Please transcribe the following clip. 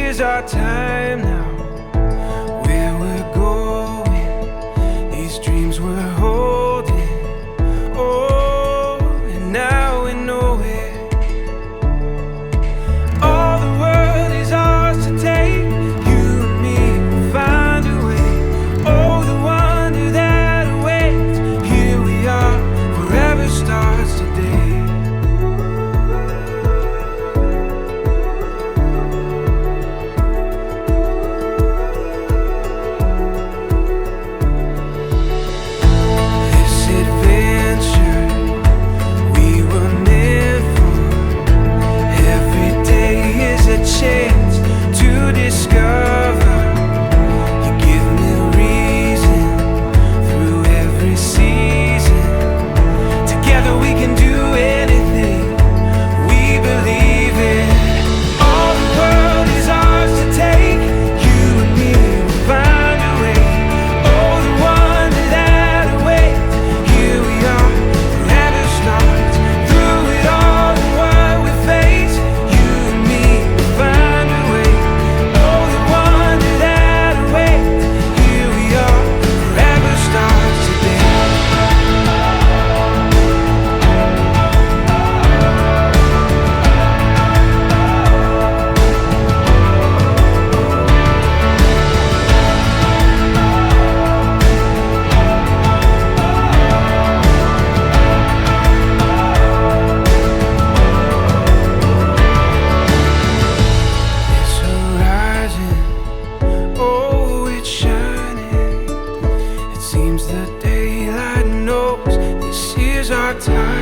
is our time now. Where we're going, these dreams we're holding. Oh, and now we know it. All the world is ours to take. You and me will find a way. Oh, the wonder that awaits. Here we are, forever starts today. Chance to discover. You give me reason through every season. Together we can do anything we believe in. All the world is ours to take. You and me will find a way. Oh, the wonder that awaits. Here we are, forever starts. Through it all and what we face, you and me find a way. Oh, the wonder that awaits. Here we are, forever starts today. This horizon, oh, it's shining. It seems the daylight knows this is our time.